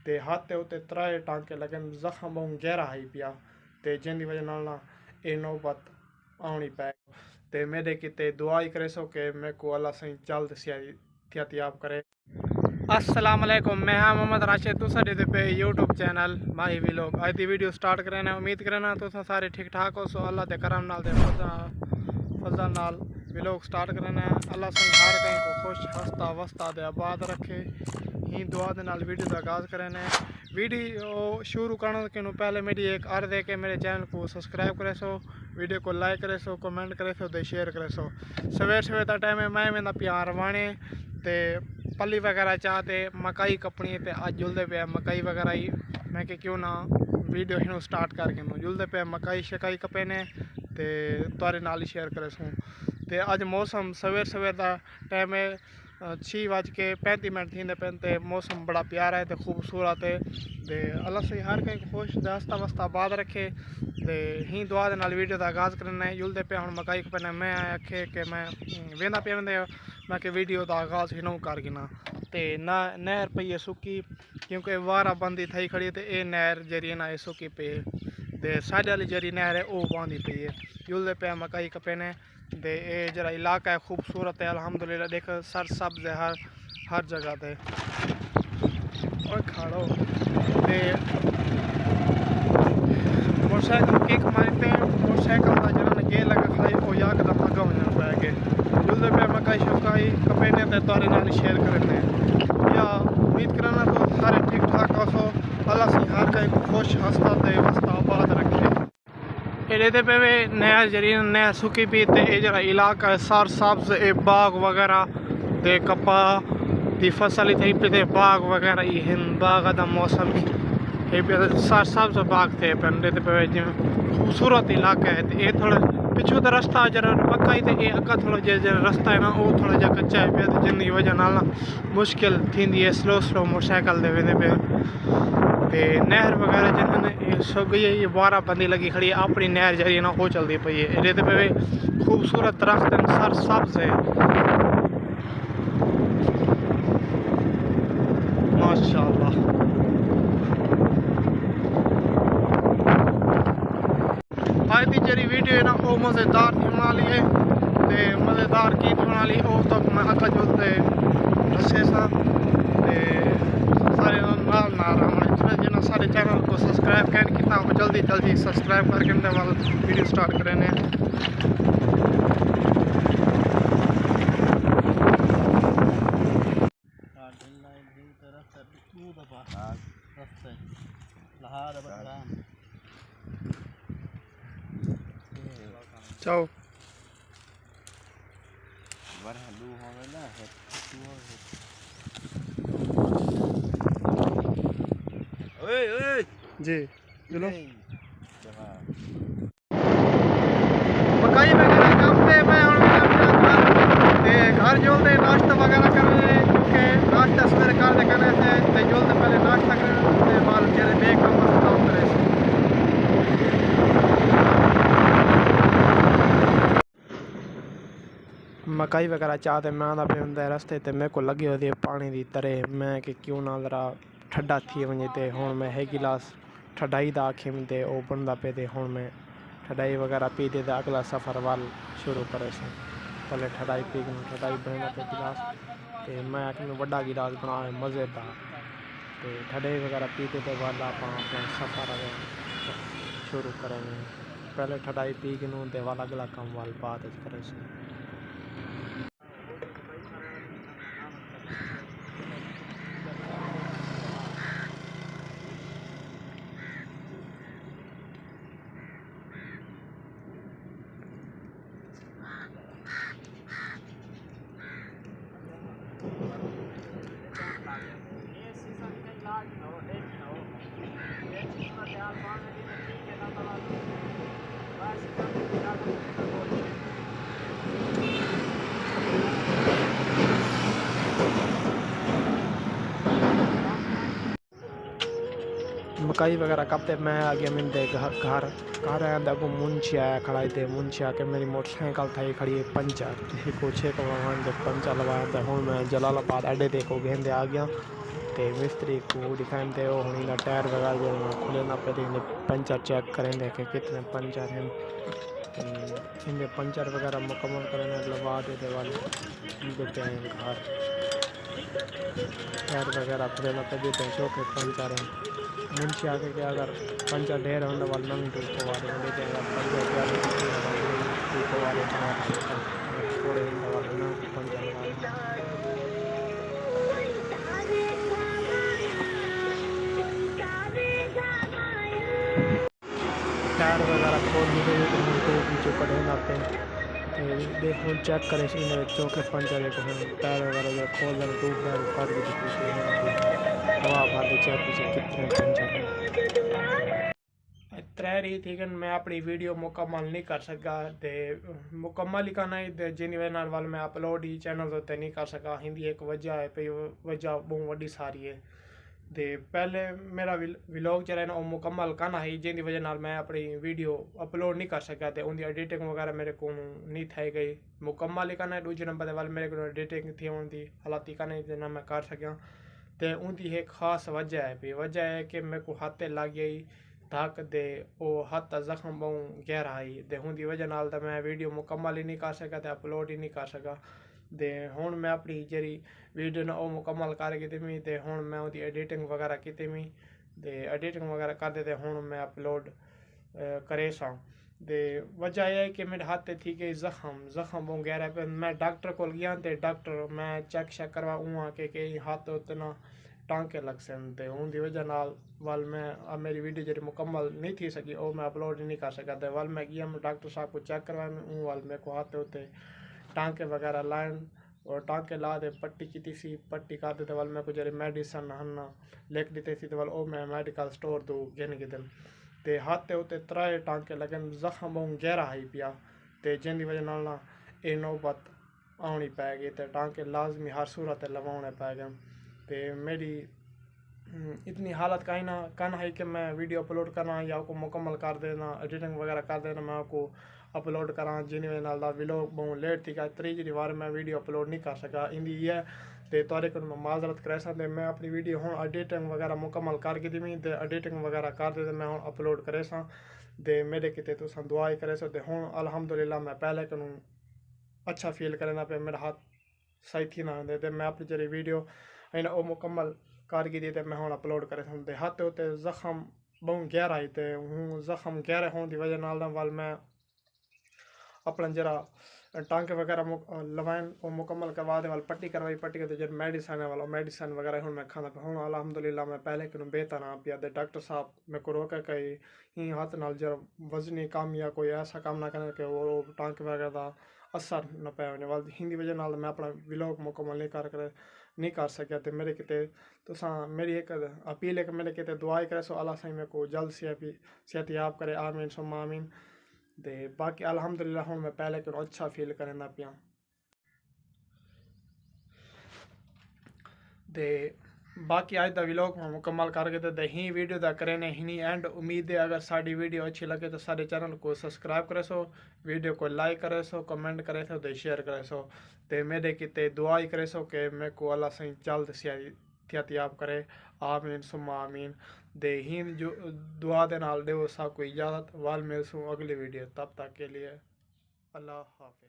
ते हाथ के उत्ते 3 टांके लगे, जख्म बहुत गहरा है पिया, ते जिंदी वजह नाल ना ये नौबत आनी पै। ते मेरे किते दुआ ही करे सो कि मेरे को अल्लाह सही जल्द सेहतयाब करे। अस्सलाम वालेकुम, मैं हाँ मोहम्मद राशिद, तुसा दे पे यूट्यूब चैनल माही व्लॉग। अज दी वीडियो स्टार्ट करना, उम्मीद करना तुस सारे ठीक ठाक हो। सो अल्लाह के करम नाल दे फजल नाल व्लॉग स्टार्ट करना है। अल्लाह सही हर कहीं को खुश हंसता वसता दे आबाद रखे, ही दुआ दे नाल वीडियो का आगाज़ करना है। वीडियो शुरू करने के पहले मेरी एक अर्ज है कि मेरे चैनल को सब्सक्राइब करे सो, वीडियो को लाइक करे सो, कमेंट करे सो, तो शेयर करे सो। सवेर सवेर का टाइम है, मैं मेरा प्यार वाणे ते पली वगैरह चाहते मकई कपनी, तो अज जुलते पे मकई वगैरह ही। मैं कि क्यों ना वीडियो ही स्टार्ट करके जुलते पे मकई शकाई कपे ने, तो तुरे नाल ही शेयर करे सूँ। तो अज मौसम सवेर सवेर का टाइम है, 6:35 थींदे पेन, ते मौसम बड़ा प्यारा है, तो खूबसूरत है। तो अल्लाह से हर कहीं खुश दस्ता वस्ता आबाद रखे। तो ही दुआ दे नाल वीडियो का आगाज़ करना है। जुलते पे हम मकई कपने, मैं आखे कि मैं वेंदा पे वेंदे मैं कि वीडियो का आगाज़ ही नौ कर गिना। तो ना नहर पई है सुकी, क्योंकि वारा बंदी थी खड़ी, तो ये नहर जरी ना ये सुकी पे, तो साढ़े वाली जरी नहर है वो बांधी पई है। जुलते पे मकई कपे ने, तो ये जरा इलाका है खूबसूरत है अल्हम्दुलिल्लाह। देख सर सब्ज़ है हर जगह पे। और खाड़ो ते मोटरसाइकिल किक मारते, मोटरसाइकिल का जरा गे लगा खाई वो यकदम अगा वजन पै गए। जुलते पे मकई शकाई कपे ने, तो तुरे नाल शेयर करने या उम्मीद कराना तो सारे ठीक ठाक हो। अल्लाह से हर कहीं को खुश हंसता ते वसता आबाद रखे। ये पे नहर जरी नहर सुकी पी, तो ये जरा इलाका है सर सब्ज़, ए बाग वगैरह, ते कपा की फसल ही थी पे, बाग वगैरह ही हिंद बाग का मौसम ही पे, सर सब्ज़ बाग थे पे पे खूबसूरत इलाका है। तो ये थोड़ा पिछू तो रास्ता जरा पक्का ही, तो ये अगर थोड़ा जो रास्ता है ना वो थोड़ा जहा कच्चा है पे, तो जिनकी वजह नाल मुश्किल थी है स्लो मोटरसाइकिल दे वेंदे पे। ते नहर वगैरह जिन्होंने सुक गई है, ये 12 बंदी लगी खड़ी है, अपनी नहर जरिए ना वो चलती पई है। ये पे खूबसूरत दरख्त सर सब्ज़ है माशाअल्लाह। आज की जरी वीडियो है ना वो मज़ेदार थी बना ली है, तो मज़ेदार की बना ली वो तो मैं अगर जुलते दसे सा सारे नाल जिन्हें सारे चैनल को सब्सक्राइब कर किया वो जल्दी जल्दी सब्सक्राइब करके वाल वीडियो स्टार्ट करें। चाओ जी चलो मकई वगैरह काटते मैं घर जोलते नाश्ता वगैरह करने, क्योंकि नाश्ता सवेरे घर करने से जोलते पहले नाश्ता करने बाद मेरे बेकम काम करे। मकई वगैरह चाहते मैं आंदा पे होंगे रस्ते, तो मेरे को लगी होती है पानी की तरह। मैं कि क्यों ना जरा ठंडा थी वजे, तो हूँ मैं है गिलास ठंडाई का आखिम, तो वह बनता पे, तो हूँ मैं ठंडाई वगैरह पीते तो अगला सफ़र वाल शुरू करे सो। पहले ठंडाई पी के ठंडाई बना पे गिलास, तो मैं आखिर वड्डा गिलास बना मज़ेदार, तो ठंडाई वगैरह पीते तो वाल आप अपना सफ़र शुरू करेंगे। पहले ठंडाई पी के तो वाल अगला काम वाल बात करे सो। मकई वगैरह कपते मैं आ गया मिलते घर घर आया को मुंशी आया खड़ा थे। मुंशी आके मेरी मोटरसाइकिल थी खड़ी है पंचर को 6 जब पंचर लवाया, तो हूँ मैं जलालाबाद अड्डे ते को गेंदे आ गया। ते मिस्त्री को दिखाते हो हूँ टायर वगैरह जो खुले ना पे पंचर चेक करेंगे कि कितने पंचर हैं। इनके पंचर वगैरह मुकम्मल करने के बाद देते हैं घर टायर वगैरह खुले ना पे देते हैं चौके पंचर हैं मुंशी आके के अगर पंचर ढेर होने वाले नंग टूको वाले देते हैं पंचर टूको वाले थोड़े वाले ना पंचर वाले टायर वगैरह खोल भी जो कड़े ना पे देखो चेक करें इन चौके पंचर टायर वगैरह जो खोल दें टूब कर भी हवा भर चेक कितने पंचर हैं त्रै रही थी कि मैं अपनी वीडियो मुकम्मल नहीं कर सका ते मुकम्मल ही करना ही जिन वजह वाल मैं अपलोड ही चैनल उत्ते नहीं कर सका हिंदी एक वजह है भाई वजह बहुत वड्डी सारी है ते पहले मेरा विलॉग चैनल वो मुकम्मल करना ही जिन वजह नाल मैं अपनी वीडियो अपलोड नहीं कर सका ते उनकी एडिटिंग वगैरह मेरे को नहीं थी गई मुकम्मल ही करना दूजे नंबर वाल मेरे को एडिटिंग थी उनकी हालात करना ना मैं कर सका तो उनकी एक खास वजह है भाई वजह है कि मेरे को हाथ लग गई धक दे वो हाथ जख्म बहुत गहरा आई ते उनकी वजह नाल तो मैं वीडियो मुकम्मल ही नहीं कर सका ते अपलोड ही नहीं कर सका ते हुण मैं अपनी जी वीडियो ने वो मुकम्मल करके दी ते हुण मैं उनकी एडिटिंग वगैरह की ते एडिटिंग वगैरह कर दे हुण मैं अपलोड करे सा ते वजह यह है कि मेरे हाथ थी गई जख्म बहुत गहरा पे मैं डॉक्टर को गया तो डॉक्टर मैं चेक करवा उहाँ के हाथ उतना टांके लग सन ते उनकी वजह नाल वाल मैं अब मेरी वीडियो जी मुकम्मल नहीं थी सकी वो मैं अपलोड नहीं कर सका तो वाल मैं गया डॉक्टर साहब को चेक करवाया वाल मेरे को हाथ उत्ते टांके वगैरह लाइन और टांके ला दे पट्टी की सी पट्टी कर देते वाल मैं कुछ मेडिसन हन्ना लिख दी थी वाल वो मैं मेडिकल स्टोर तो गिन के दिन ते हाथ उत्ते त्रै टांके लगे जख्म बहुत गहरा आई पिया ते जिंदी वजह नाल ना ये नौबत आनी पै गई तो टांके लाजमी हर सूरत लगवाने पै गए तो मेरी इतनी हालत कहना है कि मैं वीडियो अपलोड करना या को मुकम्मल कर देना एडिटिंग वगैरह कर देना मैं आपको अपलोड करा जिन नाल विलोग बहुत लेट थी गया तीसरी बार मैं वीडियो अपलोड नहीं कर सका इंदी है तो तुरे को मैं माजरत करे सा मैं अपनी वीडियो हूँ एडिटिंग वगैरह मुकम्मल करके दी तो एडिटिंग वगैरह कर दे मैं हूँ अपलोड करे सा तो मेरे किते तुस दुआ ही करे सकते हूँ अलहमदुलिल्लाह मैं पहले को अच्छा फील करना पे मेरा हाथ सही थी ना दे मैं अपनी जरी वीडियो इन वो मुकम्मल करके दी मैं हूँ अपलोड करे सकते हाथ उत्ते जख्म बहुत गहरा आई तो हूँ जख्म गहरे होने की वजह नाल वाल मैं अपना जरा टांके वगैरह लवाइन वो मुकम्मल करवा दे वाल पट्टी करवाई पट्टी के जो मेडिसन है वाला मेडिसन वगैरह हूँ मैं खाना हूँ अलहमदुलिल्लाह मैं पहले कि बेहतर आ पिया तो डॉक्टर साहब मेरे को रोका कहीं हाथ नाल जरा वजनी काम या कोई ऐसा काम ना करने के वो टांके वगैरह का असर न पै होने वाल हिंदी वजह नाल मैं अपना विलोग मुकम्मल नहीं कर सकिया तो मेरे किते तुसा मेरी एक अपील है कि मेरे किते दुआई करे सो अल्लाह सही मेरे को जल्द सेहत याब करे आमीन सुम्मा आमीन ते बाकी अलहमदुलिल्लाह हूँ मैं पहले को अच्छा फील करना पिया ते बाकी अज का विलोग मैं मुकम्मल करके तो ही वीडियो का करें ही एंड उम्मीद है अगर साड़ी वीडियो अच्छी लगे तो सारे चैनल को सब्सक्राइब करे सो वीडियो को लाइक करे सो कमेंट करे सो तो शेयर करे सो तो मेरे किते दुआ ही करे सो कि मेरे को अल्लाह सही जल्द सेहतयाब करे आमीन सुम्मा आमीन दे ही जो दुआ दे नाल दे सब को इजाज़त वाल मिल सो अगली वीडियो तब तक के लिए अल्लाह हाफिज़।